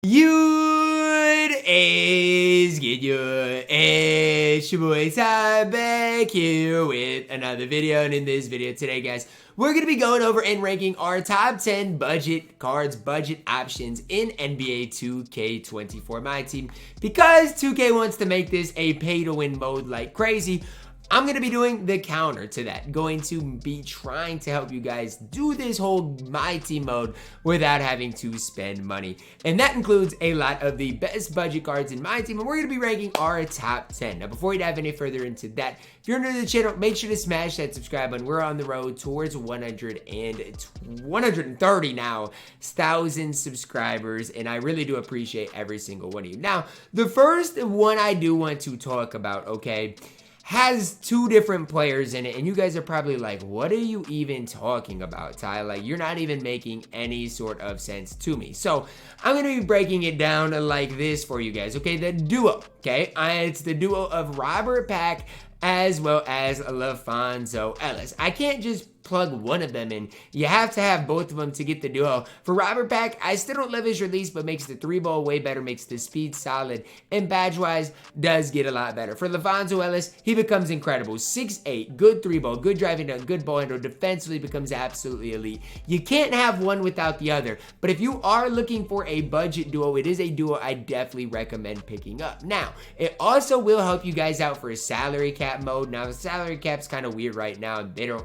Good is good, it's your boy Ty back here with another video, and in this video today, guys, we're going to be going over and ranking our top 10 budget cards, budget options in NBA 2K24 MyTEAM. Because 2K wants to make this a pay-to-win mode like crazy, I'm going to be doing the counter to that, going to be trying to help you guys do this whole MyTEAM mode without having to spend money. And that includes a lot of the best budget cards in MyTEAM, and we're going to be ranking our top 10. Now, before we dive any further into that, if you're new to the channel, make sure to smash that subscribe button. We're on the road towards 130 now, 1,000 subscribers, and I really do appreciate every single one of you. Now, the first one I do want to talk about, okay, has two different players in it, and you guys are probably like, what are you even talking about, Ty? Like, you're not even making any sort of sense to me. So I'm gonna be breaking it down like this for you guys, okay? The duo, okay? It's the duo of Robert Pack as well as LaPhonso Ellis. I can't just plug one of them in. You have to have both of them to get the duo. For Robert Pack, I still don't love his release, but makes the 3-ball way better, makes the speed solid, and badge-wise, does get a lot better. For LaPhonso Ellis, he becomes incredible. 6'8", good 3-ball, good driving dunk, good ball handle, defensively becomes absolutely elite. You can't have one without the other, but if you are looking for a budget duo, it is a duo I definitely recommend picking up. Now, it also will help you guys out for a salary cap mode. Now, the salary cap's kind of weird right now. Their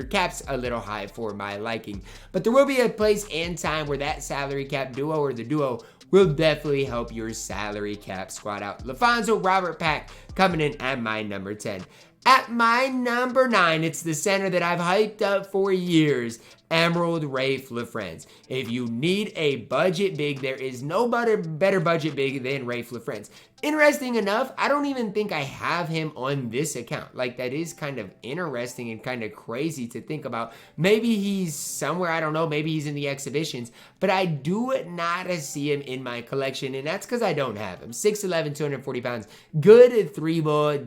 cap's a little high for my liking, but there will be a place and time where that salary cap duo or the duo will definitely help your salary cap squad out. LaPhonso, Robert Pack coming in at my number 10. At my number 9, it's the center that I've hyped up for years, Emerald Raef LaFrentz. If you need a budget big, there is no better budget big than Raef LaFrentz. Interesting enough, I don't even think I have him on this account. Like, that is kind of interesting and kind of crazy to think about. Maybe he's somewhere, I don't know, maybe he's in the exhibitions, but I do not see him in my collection, and that's because I don't have him. 6'11", 240 pounds, good 3-ball,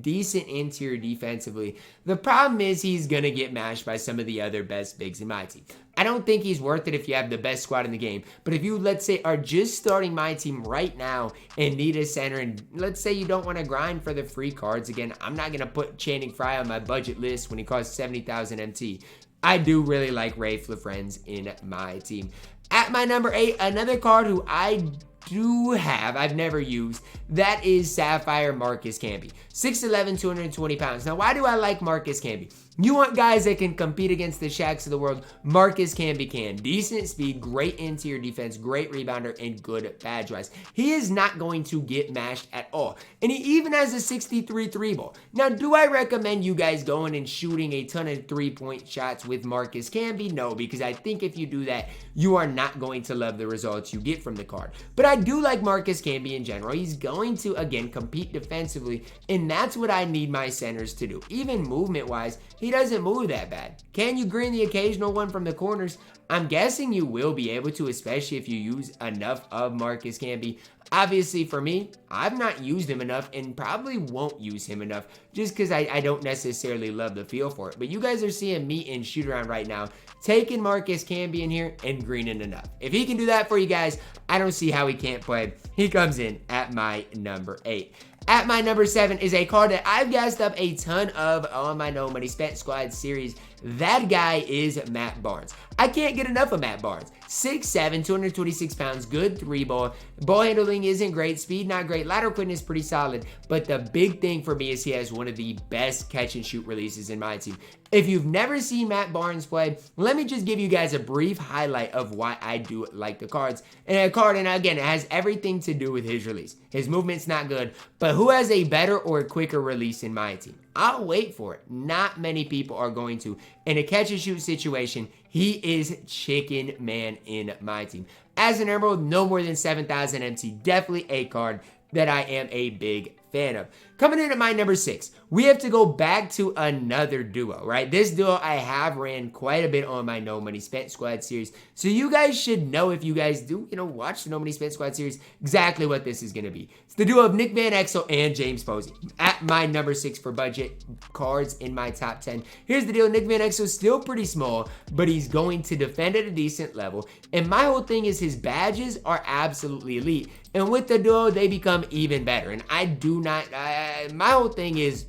decent interior defensively. The problem is he's going to get mashed by some of the other best bigs in my team. I don't think he's worth it if you have the best squad in the game. But if you, let's say, are just starting my team right now and need a center, and let's say you don't want to grind for the free cards, again, I'm not going to put Channing Frye on my budget list when he costs 70,000 MT. I do really like Raef LaFrentz in my team. At my number 8, another card who I do have, I've never used, that is Sapphire Marcus Camby. 6'11", 220 pounds. Now, why do I like Marcus Camby? You want guys that can compete against the Shaqs of the world. Marcus Camby can. Decent speed, great interior defense, great rebounder, and good badge wise. He is not going to get mashed at all. And he even has a 63 3-ball. Now, do I recommend you guys going and shooting a ton of 3-point shots with Marcus Camby? No, because I think if you do that, you are not going to love the results you get from the card. But I do like Marcus Camby in general. He's going to, again, compete defensively, and that's what I need my centers to do. Even movement-wise, he doesn't move that bad. Can you green the occasional one from the corners? I'm guessing you will be able to, especially if you use enough of Marcus Camby. Obviously, for me, I've not used him enough and probably won't use him enough just because I don't necessarily love the feel for it. But you guys are seeing me in shoot-around right now, taking Marcus Camby in here and greening enough. If he can do that for you guys, I don't see how he can't play. He comes in at my number 8. At my number 7 is a card that I've gassed up a ton of on my No Money Spent Squad series. That guy is Matt Barnes. I can't get enough of Matt Barnes. 6'7", 226 pounds, good 3-ball. Ball handling isn't great, speed not great, lateral quickness pretty solid, but the big thing for me is he has one of the best catch and shoot releases in my team. If you've never seen Matt Barnes play, let me just give you guys a brief highlight of why I do like the cards. And again, it has everything to do with his release. His movement's not good, but who has a better or quicker release in my team? I'll wait for it. Not many people are going to. In a catch and shoot situation, he is chicken man in my team. As an Emerald, no more than 7,000 MT. Definitely a card that I am a big fan of. Coming in at my number 6, we have to go back to another duo, right? This duo I have ran quite a bit on my No Money Spent Squad series, so you guys should know, if you guys do, watch the No Money Spent Squad series, exactly what this is going to be. It's the duo of Nick Van Exel and James Posey. At my number 6 for budget cards in my top 10. Here's the deal, Nick Van Exel is still pretty small, but he's going to defend at a decent level, and my whole thing is his badges are absolutely elite, and with the duo, they become even better, and I do not, my whole thing is,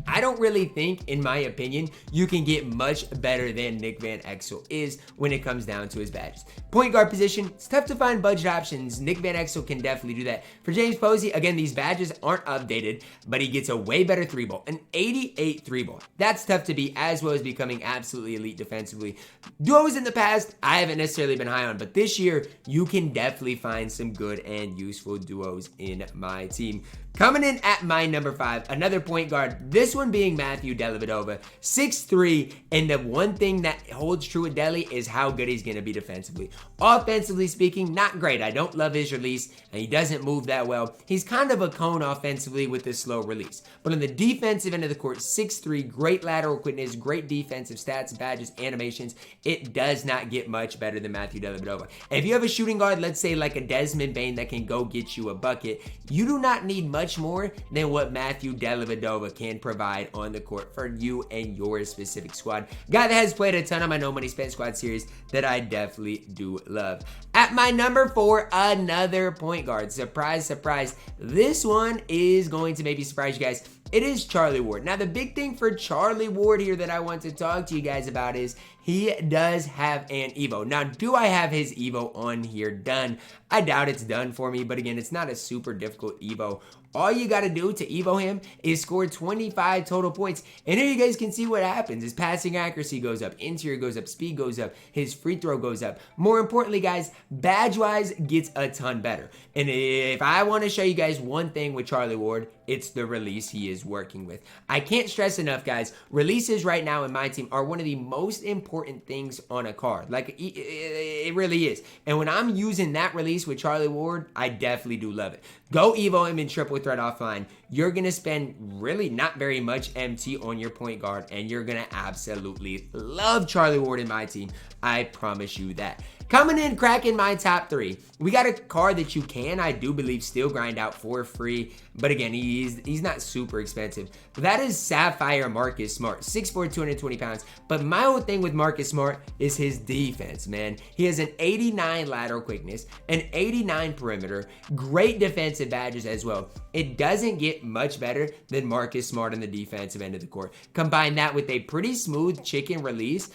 I don't really think, in my opinion, you can get much better than Nick Van Exel is when it comes down to his badges. Point guard position, it's tough to find budget options. Nick Van Exel can definitely do that. For James Posey, again, these badges aren't updated, but he gets a way better 3-ball, an 88 3-ball. That's tough to beat, as well as becoming absolutely elite defensively. Duos in the past, I haven't necessarily been high on, but this year, you can definitely find some good and useful duos in my team. Coming in at my number 5, another point guard, this one being Matthew Dellavedova, 6'3", and the one thing that holds true with Delly is how good he's going to be defensively. Offensively speaking, not great. I don't love his release, and he doesn't move that well. He's kind of a cone offensively with a slow release. But on the defensive end of the court, 6'3", great lateral quickness, great defensive stats, badges, animations. It does not get much better than Matthew Dellavedova. And if you have a shooting guard, let's say like a Desmond Bane that can go get you a bucket, you do not need much more than what Matthew Dellavedova can provide on the court for you and your specific squad. Guy that has played a ton of my No Money Spent Squad series that I definitely do love. At my number 4, another point guard. Surprise, surprise. This one is going to maybe surprise you guys. It is Charlie Ward. Now, the big thing for Charlie Ward here that I want to talk to you guys about is he does have an Evo. Now, do I have his Evo on here done? I doubt it's done for me, but again, it's not a super difficult Evo. All you got to do to Evo him is score 25 total points. And here you guys can see what happens. His passing accuracy goes up, interior goes up, speed goes up, his free throw goes up. More importantly, guys, badge-wise gets a ton better. And if I want to show you guys one thing with Charlie Ward, it's the release he is working with. I can't stress enough, guys, releases right now in my team are one of the most important things on a card. Like, it really is. And when I'm using that release with Charlie Ward, I definitely do love it. Go Evo him in triple threat offline. You're going to spend really not very much MT on your point guard, and you're going to absolutely love Charlie Ward in my team. I promise you that. Coming in, cracking my top 3. We got a card that you can, I do believe, still grind out for free. But again, he's not super expensive. That is Sapphire Marcus Smart, 6'4", 220 pounds. But my whole thing with Marcus Smart is his defense, man. He has an 89 lateral quickness, an 89 perimeter, great defensive badges as well. It doesn't get much better than Marcus Smart on the defensive end of the court. Combine that with a pretty smooth chicken release.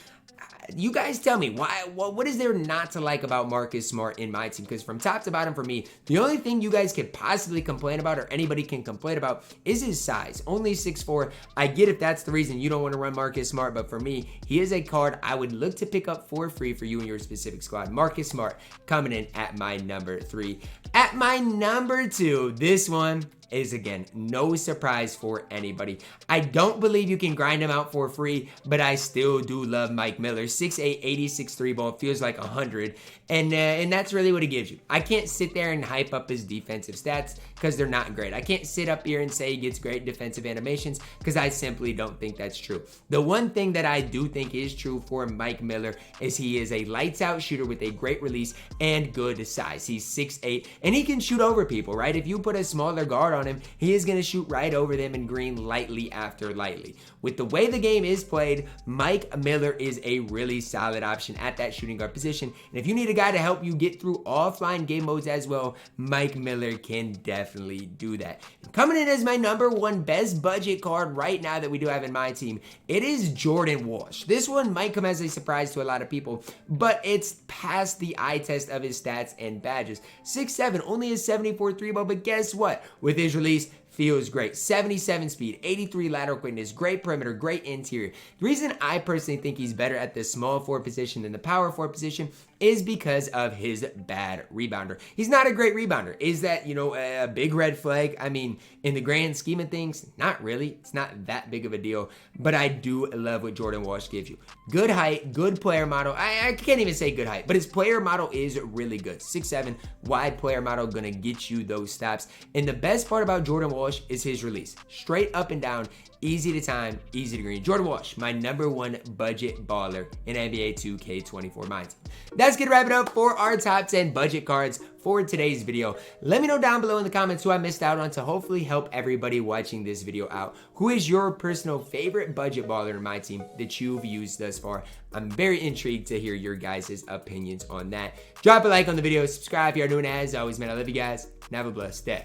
You guys tell me, what is there not to like about Marcus Smart in my team? Because from top to bottom for me, the only thing you guys could possibly complain about, or anybody can complain about, is his size. Only 6'4". I get if that's the reason you don't want to run Marcus Smart, but for me, he is a card I would look to pick up for free for you and your specific squad. Marcus Smart coming in at my number 3. At my number 2, this one is, again, no surprise for anybody. I don't believe you can grind him out for free, but I still do love Mike Miller. 6'8", 86 3-ball, feels like 100, and that's really what he gives you. I can't sit there and hype up his defensive stats because they're not great. I can't sit up here and say he gets great defensive animations because I simply don't think that's true. The one thing that I do think is true for Mike Miller is he is a lights out shooter with a great release and good size. He's 6'8", and he can shoot over people, right? If you put a smaller guard on him, he is going to shoot right over them in green lightly after lightly. With the way the game is played, Mike Miller is a really solid option at that shooting guard position. And if you need a guy to help you get through offline game modes as well, Mike Miller can definitely do that. Coming in as my number 1 best budget card right now that we do have in my team, it is Jordan Walsh. This one might come as a surprise to a lot of people, but it's past the eye test of his stats and badges. 6'7", only a 74 3-ball, but guess what? With his release, feels great. 77 speed, 83 lateral quickness, great perimeter, great interior. The reason I personally think he's better at the small forward position than the power forward position is because of his bad rebounder. He's not a great rebounder. Is that, a big red flag? I mean, in the grand scheme of things, not really. It's not that big of a deal, but I do love what Jordan Walsh gives you. Good height, good player model. I can't even say good height, but his player model is really good. 6'7", wide player model, gonna get you those stops. And the best part about Jordan Walsh Walsh is his release. Straight up and down, easy to time, easy to green. Jordan Walsh, my #1 budget baller in NBA 2K24 MyTEAM. That's gonna wrap it up for our top 10 budget cards for today's video. Let me know down below in the comments who I missed out on to hopefully help everybody watching this video out. Who is your personal favorite budget baller in MyTEAM that you've used thus far? I'm very intrigued to hear your guys' opinions on that. Drop a like on the video, subscribe if you're new, and as always, man, I love you guys, and have a blessed day.